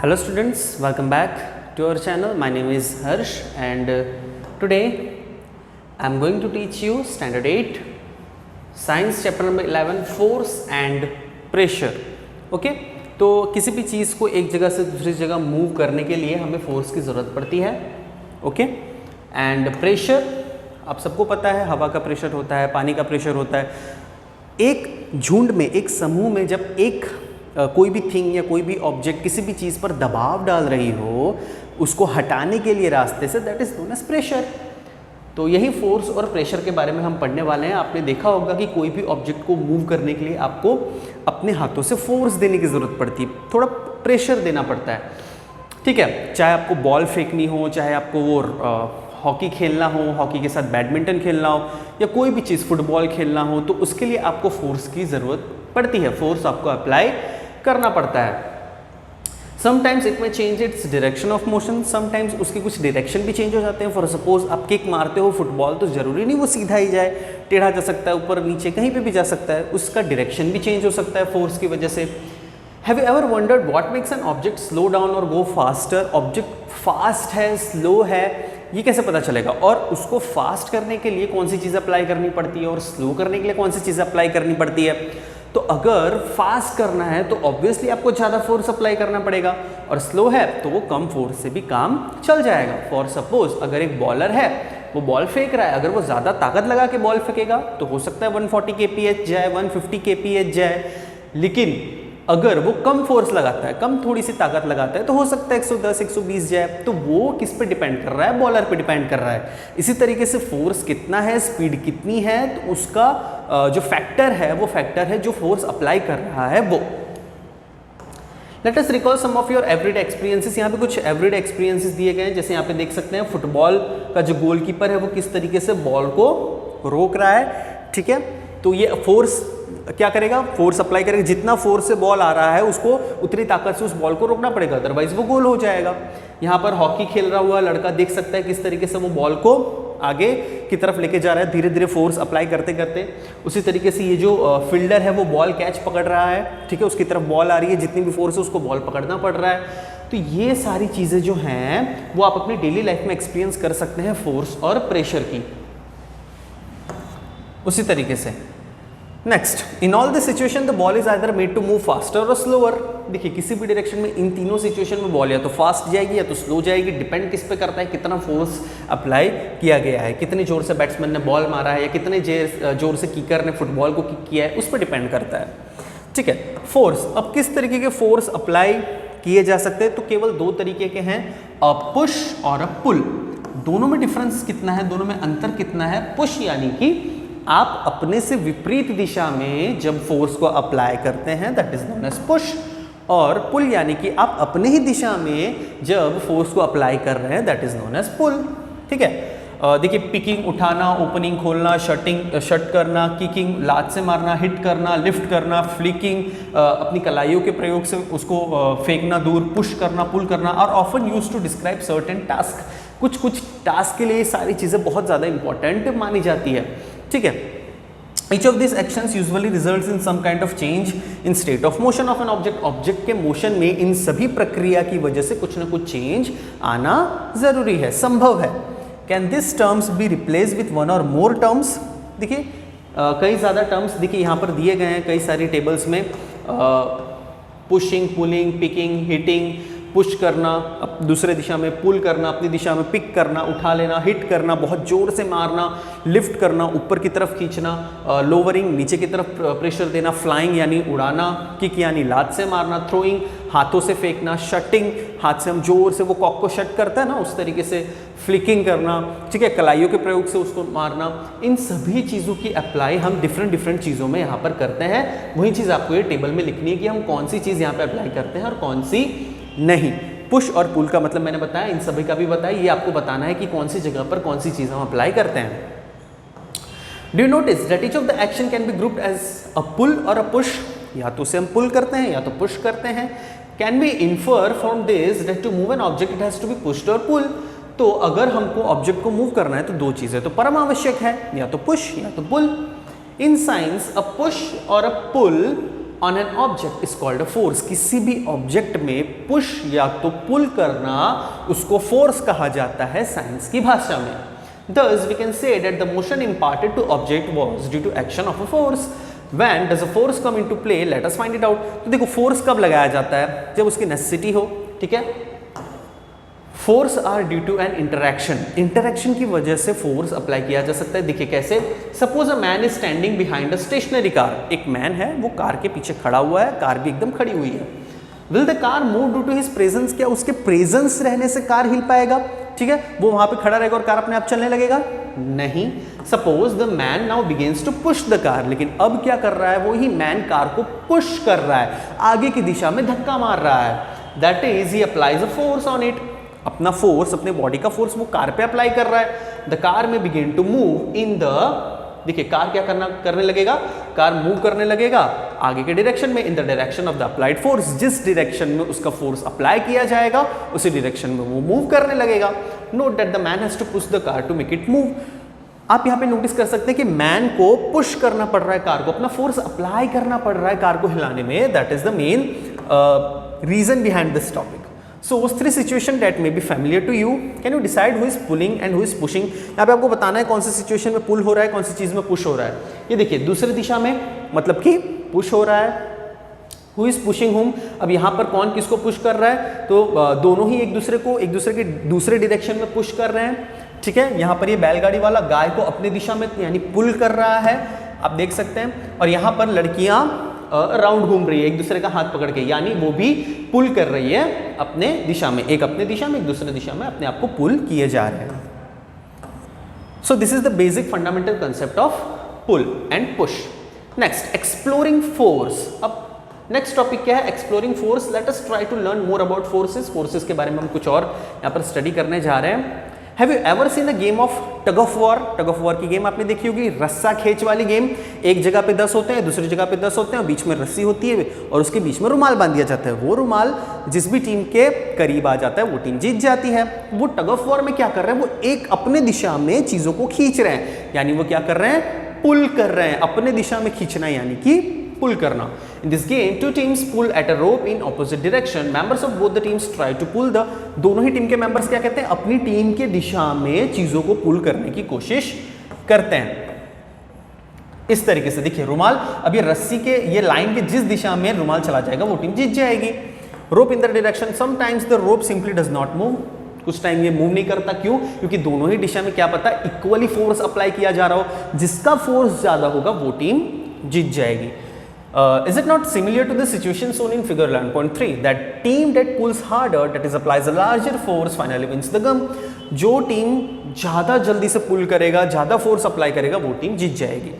Hello students, welcome back to our channel. My name is Harsh and today I am going to teach you standard 8 science chapter number 11 force and pressure. Okay, तो किसी भी चीज़ को एक जगह से दूसरी जगह मूव करने के लिए हमें फोर्स की ज़रूरत पड़ती है. ओके, एंड प्रेशर आप सबको पता है, हवा का प्रेशर होता है, पानी का प्रेशर होता है. एक झुंड में, एक समूह में जब एक कोई भी थिंग या कोई भी ऑब्जेक्ट किसी भी चीज़ पर दबाव डाल रही हो, उसको हटाने के लिए रास्ते से, that is known as pressure. तो यही फोर्स और प्रेशर के बारे में हम पढ़ने वाले हैं. आपने देखा होगा कि कोई भी ऑब्जेक्ट को मूव करने के लिए आपको अपने हाथों से फोर्स देने की ज़रूरत पड़ती है, थोड़ा प्रेशर देना पड़ता है. ठीक है, चाहे आपको बॉल फेंकनी हो, चाहे आपको वो हॉकी खेलना हो, हॉकी के साथ बैडमिंटन खेलना हो, या कोई भी चीज़ फुटबॉल खेलना हो, तो उसके लिए आपको फोर्स की ज़रूरत पड़ती है. फोर्स आपको अप्लाई करना पड़ता है. समटाइम्स इट में change its direction of motion, sometimes उसके कुछ डायरेक्शन भी चेंज हो जाते हैं. फॉर सपोज आप किक मारते हो फुटबॉल, तो ज़रूरी नहीं वो सीधा ही जाए, टेढ़ा जा सकता है, ऊपर नीचे कहीं पे भी जा सकता है. उसका डायरेक्शन भी चेंज हो सकता है फोर्स की वजह से. Have you ever wondered what makes an object slow down और गो फास्टर? ऑब्जेक्ट फास्ट है, स्लो है, ये कैसे पता चलेगा? और उसको फास्ट करने के लिए कौन सी चीज़ अप्लाई करनी पड़ती है और स्लो करने के लिए कौन सी चीज़ अप्लाई करनी पड़ती है? तो अगर फास्ट करना है तो ऑब्वियसली आपको ज़्यादा फोर्स अप्लाई करना पड़ेगा, और स्लो है तो वो कम फोर्स से भी काम चल जाएगा. फॉर सपोज अगर एक बॉलर है, वो बॉल फेंक रहा है, अगर वो ज़्यादा ताकत लगा के बॉल फेंकेगा तो हो सकता है 140 kph जाए, 150 kph जाए. लेकिन अगर वो कम फोर्स लगाता है, कम थोड़ी सी ताकत लगाता है, तो हो सकता है 110 120 जाए. तो वो किस पे डिपेंड कर रहा है? बॉलर पे डिपेंड कर रहा है. इसी तरीके से फोर्स कितना है, स्पीड कितनी है, तो उसका जो फैक्टर है वो फैक्टर है जो फोर्स अप्लाई कर रहा है वो. Let us recall some of your everyday experiences. यहाँ पे कुछ एवरीडे एक्सपीरियंसेस दिए गए हैं. जैसे यहाँ पे देख सकते हैं फुटबॉल का जो गोलकीपर है वो किस तरीके से बॉल को रोक रहा है. ठीक है, तो ये फोर्स क्या करेगा? फोर्स अप्लाई करेगा. जितना फोर्स से बॉल आ रहा है उसको उतनी ताकत से उस बॉल को रोकना पड़ेगा, अदरवाइज वो गोल हो जाएगा. यहाँ पर हॉकी खेल रहा हुआ लड़का देख सकता है किस तरीके से वो बॉल को आगे की तरफ लेके जा रहा है, धीरे धीरे फोर्स अप्लाई करते करते. उसी तरीके से ये जो फील्डर है वो बॉल कैच पकड़ रहा है. ठीक है, उसकी तरफ बॉल आ रही है, जितनी भी फोर्स है उसको बॉल पकड़ना पड़ रहा है. तो ये सारी चीज़ें जो हैं वो आप अपनी डेली लाइफ में एक्सपीरियंस कर सकते हैं फोर्स और प्रेशर की. उसी तरीके से next, in all this situation the ball is either made to move faster और स्लोअर. देखिए किसी भी डायरेक्शन में इन तीनों सिचुएशन में बॉल या तो फास्ट जाएगी या तो स्लो जाएगी. डिपेंड किस पे करता है? कितना फोर्स अप्लाई किया गया है, कितनी जोर से बैट्समैन ने बॉल मारा है, या कितने जोर से कीकर ने फुटबॉल को किक किया है, उस पर डिपेंड करता है. ठीक है, फोर्स. अब किस तरीके के फोर्स अप्लाई किए जा सकते हैं? तो केवल दो तरीके के हैं, अ पुश और अ पुल. दोनों में डिफरेंस कितना है, दोनों में अंतर कितना है? पुश यानी कि आप अपने से विपरीत दिशा में जब फोर्स को अप्लाई करते हैं, that is known as push. और पुल यानी कि आप अपने ही दिशा में जब फोर्स को अप्लाई कर रहे हैं, दैट इज नोन एज पुल. ठीक है, देखिए पिकिंग उठाना, ओपनिंग खोलना, शट करना, किकिंग लात से मारना, हिट करना, लिफ्ट करना, फ्लिकिंग अपनी कलाइयों के प्रयोग से उसको फेंकना दूर, पुश करना, पुल करना, और often use to describe certain task. कुछ टास्क के लिए सारी चीज़ें बहुत ज़्यादा इंपॉर्टेंट मानी जाती है. ठीक है, each of these actions usually results in some kind of change in state of motion of an object. Object के मोशन में इन सभी प्रक्रिया की वजह से कुछ ना कुछ चेंज आना जरूरी है, संभव है. Can this terms be replace with one और मोर टर्म्स? देखिए कई ज़्यादा टर्म्स देखिए यहाँ पर दिए गए हैं कई सारी टेबल्स में. Pushing, pulling, picking, hitting, push करना, दूसरे दिशा में पुल करना, अपनी दिशा में पिक करना, उठा लेना, हिट करना, बहुत जोर से मारना, लिफ्ट करना, ऊपर की तरफ खींचना, लोवरिंग, नीचे की तरफ प्रेशर देना, फ्लाइंग यानी उड़ाना, किक यानी लात से मारना, थ्रोइंग हाथों से फेंकना, शटिंग हाथ से हम जोर से वो कॉक को शट करता है ना, उस तरीके से फ्लिकिंग करना. ठीक है, कलाइयों के प्रयोग से उसको मारना. इन सभी चीज़ों की अप्लाई हम डिफरेंट चीज़ों में यहाँ पर करते हैं. वही चीज़ आपको ये टेबल में लिखनी है कि हम कौन सी चीज़ यहाँ पर अप्लाई करते हैं और कौन सी नहीं. पुश और पुल का मतलब मैंने बताया, इन सभी का भी बताया. ये आपको बताना है कि कौन सी जगह पर कौन सी चीज़ हम अप्लाई करते हैं. Do you notice that each of the action can be grouped as a pull और अ पुश? या तो उसे हम पुल करते हैं या तो पुश करते हैं. Can be infer from this that to move an object it has to be pushed और पुल. तो अगर हमको ऑब्जेक्ट को मूव करना है तो दो चीज़ें तो परम आवश्यक है, या तो पुश या तो पुल. इन साइंस अ पुश और a pull on an object is called a force. किसी भी ऑब्जेक्ट में पुश या तो पुल करना उसको फोर्स कहा जाता है साइंस की भाषा में। Thus we can say that the motion imparted to object was due to action of a force. When does a force come into play? Let us find it out. तो देखो force कब लगाया जाता है? जब उसकी नेसेसिटी हो, ठीक है। Force are due to an interaction. Interaction की वजह से फोर्स अप्लाई किया जा सकता है। देखिए कैसे, suppose a man is standing behind a stationary car. एक मैन है, वो कार के पीछे खड़ा हुआ है, कार भी एकदम खड़ी हुई है। Will the car move due to his presence? क्या उसके प्रेजेंस रहने से कार हिल पाएगा? ठीक है, वो वहां पे खड़ा रहेगा और कार अपने आप चलने लगेगा? नहीं। Suppose the man now begins to push the car, लेकिन अब क्या कर रहा है, वो ही मैन कार को पुश कर रहा है, आगे की दिशा में धक्का मार रहा है। That is he applies a force on it. अपना फोर्स, अपने बॉडी का फोर्स वो कार पे अप्लाई कर रहा है। The car may begin to move in the, देखिए कार क्या करने लगेगा, कार मूव करने लगेगा आगे के डायरेक्शन में, इन the direction of the applied force. जिस डायरेक्शन में उसका फोर्स अप्लाई किया जाएगा उसी डायरेक्शन में वो मूव करने लगेगा। Note that the man has to push the car to make it move. आप यहाँ पे नोटिस कर सकते हैं कि मैन को पुश करना पड़ रहा है कार को, अपना फोर्स अप्लाई करना पड़ रहा है कार को हिलाने में। That is the main reason behind this topic. So those three situations that may be familiar to you, can you decide who is pulling and who is pushing? यहाँ पे आपको बताना है कौन सी सिचुएशन में पुल हो रहा है, कौन सी चीज में पुश हो रहा है। ये देखिए दूसरी दिशा में मतलब कि पुश हो रहा है। Who is pushing whom? अब यहाँ पर कौन किसको पुश कर रहा है, तो दोनों ही एक दूसरे के दूसरे डायरेक्शन में पुश कर रहे हैं। ठीक है, यहाँ पर ये बैलगाड़ी वाला गाय को अपनी दिशा में यानी पुल कर रहा है, आप देख सकते हैं। और यहाँ पर लड़कियाँ राउंड घूम रही है एक दूसरे का हाथ पकड़ के, यानी वो भी पुल कर रही है अपने दिशा में, एक अपने दिशा में एक दूसरे दिशा में अपने आप को पुल किए जा रहे हैं। So this is the basic fundamental concept of pull and push. Next, exploring force. अब नेक्स्ट टॉपिक क्या है, exploring force. Let us try to learn more about forces. Forces के बारे में हम कुछ और यहाँ पर स्टडी करने जा रहे हैं। Have you ever seen a game of tug of war? Tug of war की गेम आपने देखी होगी, रस्सा खेच वाली गेम। एक जगह पे 10 होते हैं, दूसरी जगह पे 10 होते हैं, और बीच में रस्सी होती है और उसके बीच में रुमाल बांध दिया जाता है। वो रुमाल जिस भी टीम के करीब आ जाता है वो टीम जीत जाती है। वो टग ऑफ वॉर में क्या कर रहे हैं, वो एक अपने दिशा में चीजों को खींच रहे हैं, यानी वो क्या कर रहे हैं, पुल कर रहे हैं। अपने दिशा में खींचना यानी कि पुल करना। In this game, two teams pull at a rope in opposite direction. Members of both the teams try to pull the, दोनों ही टीम के मेंबर्स क्या कहते हैं, अपनी टीम के दिशा में चीजों को पुल करने की कोशिश करते हैं। इस तरीके से देखिए रुमाल, अब ये रस्सी के ये लाइन के जिस दिशा में रुमाल चला जाएगा वो टीम जीत जाएगी। Rope in the direction, sometimes the rope simply does not move. कुछ टाइम ये मूव नहीं करता, क्यों? क्योंकि दोनों ही दिशा में क्या पता इक्वली फोर्स अप्लाई किया जा रहा हो, जिसका फोर्स ज्यादा होगा वो टीम जीत जाएगी। Is it not similar to the situation shown in figure 11.3 that team that pulls harder, that is applies a larger force, finally wins the game? जो टीम ज़्यादा जल्दी से पुल करेगा, ज़्यादा फोर्स अप्लाई करेगा, वो टीम जीत जाएगी।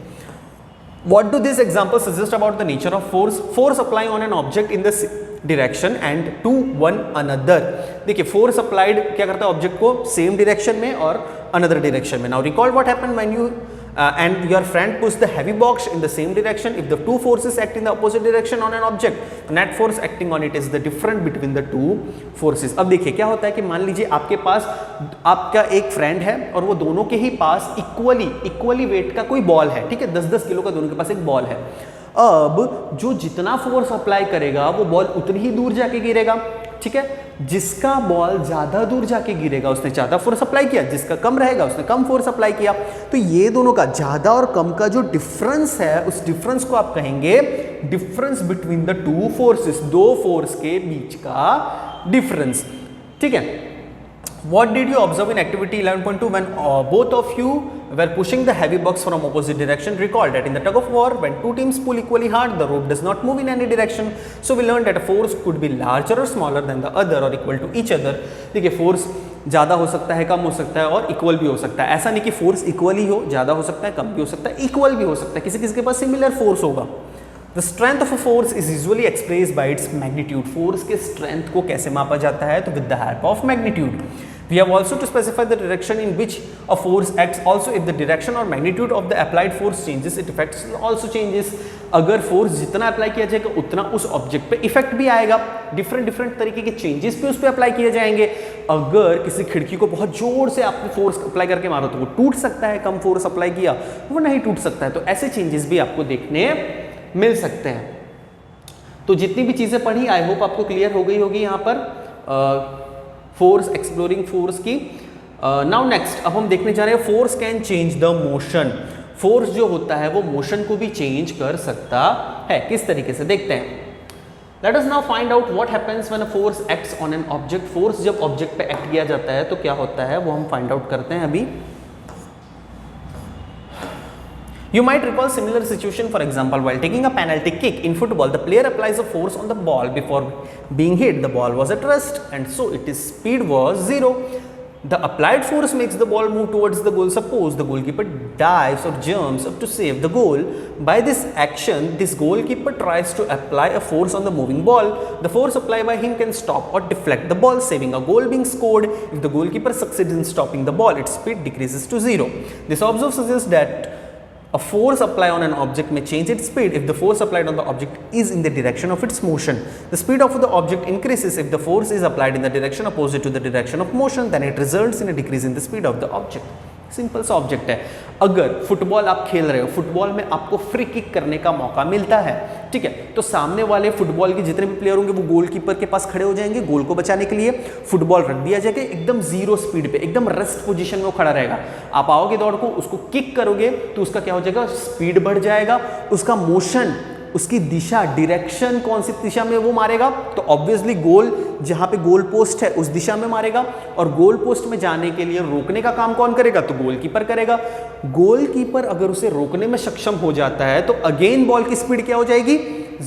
What do these examples suggest about the nature of force? Force applying on an object in the direction and to one another. देखिए फोर्स अप्लाइड क्या करता है, ऑब्जेक्ट को सेम डायरेक्शन में और अनदर डायरेक्शन में। Now recall what happened when you and your friend push the heavy box in the same direction. If the two forces act in the opposite direction on an object, net force acting on it is the difference between the two forces. अब देखिए क्या होता है कि मान लीजिए आपके पास आपका एक फ्रेंड है और वो दोनों के ही पास इक्वली वेट का कोई बॉल है, ठीक है, 10-10 किलो का दोनों के पास एक बॉल है। अब जो जितना फोर्स अप्लाई करेगा वो बॉल उतनी ही दूर जाके गिरेगा, ठीक है। जिसका बॉल ज्यादा दूर जाके गिरेगा उसने ज्यादा फोर्स अप्लाई किया, जिसका कम रहेगा उसने कम फोर्स अप्लाई किया। तो ये दोनों का ज्यादा और कम का जो डिफरेंस है, उस डिफरेंस को आप कहेंगे difference between the two forces, दो फोर्स के बीच का डिफरेंस, ठीक है। What did you observe in activity 11.2 when both of you were pushing the heavy box from opposite direction? Recall that in the tug of war, when two teams pull equally hard, the rope does not move in any direction. So we learned that a force could be larger or smaller than the other or equal to each other. देखिए force ज़्यादा हो सकता है, कम हो सकता है और equal भी हो सकता है। ऐसा नहीं कि फोर्स इक्वल ही हो, ज़्यादा हो सकता है, कम भी हो सकता है, इक्वल भी हो सकता है। किसी किसी के पास सिमिलर फोर्स होगा। The strength of a force is usually expressed by its magnitude. Force के strength को कैसे मापा जाता है? तो with the help of magnitude. We have also to specify the direction in which a force acts. Also, if the direction or magnitude of the applied force changes, its effects also changes. अगर force जितना apply किया जाएगा उतना उस object पे effect भी आएगा, different तरीके के चेंजेस पे उस पर अप्लाई किए जाएंगे। अगर किसी खिड़की को बहुत जोर से आपने फोर्स अप्लाई करके मारो तो वो टूट सकता है, कम फोर्स अप्लाई किया वो नहीं टूट सकता है। तो ऐसे चेंजेस भी आपको देखने मिल सकते हैं। तो जितनी भी चीज़ें पढ़ी आई होप आपको क्लियर हो गई होगी यहाँ पर फोर्स, एक्सप्लोरिंग फोर्स की। नाउ नेक्स्ट अब हम देखने जा रहे हैं force can change the motion. Force जो होता है वो मोशन को भी चेंज कर सकता है, किस तरीके से देखते हैं। Let us now find out what happens when a force acts on an object. Force जब ऑब्जेक्ट पे एक्ट किया जाता है तो क्या होता है वो हम फाइंड आउट करते हैं अभी। You might recall similar situation, for example, while taking a penalty kick in football, the player applies a force on the ball before being hit. The ball was at rest and so its speed was 0. The applied force makes the ball move towards the goal. Suppose the goalkeeper dives or jumps up to save the goal. By this action, this goalkeeper tries to apply a force on the moving ball. The force applied by him can stop or deflect the ball, saving a goal being scored. If the goalkeeper succeeds in stopping the ball, its speed decreases to 0. This observe suggests that a force applied on an object may change its speed if the force applied on the object is in the direction of its motion. The speed of the object increases if the force is applied in the direction opposite to the direction of motion, then it results in a decrease in the speed of the object. Simple सा object है। अगर football आप खेल रहे हो, football में आपको free kick करने का मौका मिलता है, ठीक है, तो सामने वाले फुटबॉल के जितने भी प्लेयर होंगे वो गोलकीपर के पास खड़े हो जाएंगे गोल को बचाने के लिए। फुटबॉल रख दिया जाएगा एकदम 0 स्पीड पे, एकदम रेस्ट पोजीशन में वो खड़ा रहेगा। आप आओगे दौड़ को, उसको किक करोगे तो उसका क्या हो जाएगा, स्पीड बढ़ जाएगा, उसका मोशन, उसकी दिशा, डायरेक्शन कौन सी दिशा में वो मारेगा, तो ऑब्वियसली गोल, जहां पे गोल पोस्ट है उस दिशा में मारेगा। और गोल पोस्ट में जाने के लिए रोकने का काम कौन करेगा, तो गोलकीपर करेगा। गोलकीपर अगर उसे रोकने में सक्षम हो जाता है तो अगेन बॉल की स्पीड क्या हो जाएगी,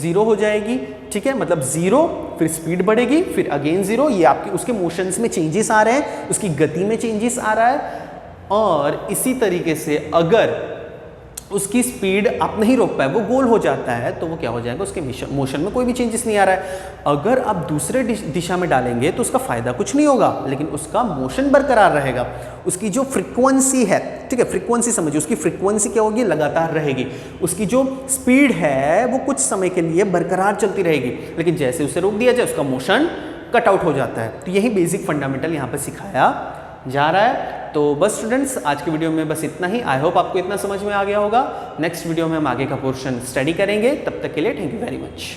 0 हो जाएगी, ठीक है, मतलब 0, फिर स्पीड बढ़ेगी, फिर अगेन 0। ये आपके उसके मोशंस में चेंजेस आ रहे हैं, उसकी गति में चेंजेस आ रहा है। और इसी तरीके से अगर उसकी स्पीड आप नहीं रोक पाए, वो गोल हो जाता है, तो वो क्या हो जाएगा, उसके मोशन में कोई भी चेंजेस नहीं आ रहा है। अगर आप दूसरे दिशा में डालेंगे तो उसका फायदा कुछ नहीं होगा, लेकिन उसका मोशन बरकरार रहेगा। उसकी जो फ्रीक्वेंसी है, ठीक है, फ्रीक्वेंसी समझिए, उसकी फ्रीक्वेंसी क्या होगी, लगातार रहेगी। उसकी जो स्पीड है वो कुछ समय के लिए बरकरार चलती रहेगी, लेकिन जैसे उसे रोक दिया जाए उसका मोशन कट आउट हो जाता है। तो यही बेसिक फंडामेंटल यहाँ पर सिखाया जा रहा है। तो बस स्टूडेंट्स, आज की वीडियो में बस इतना ही। आई होप आपको इतना समझ में आ गया होगा। नेक्स्ट वीडियो में हम आगे का पोर्शन स्टडी करेंगे। तब तक के लिए थैंक यू वेरी मच।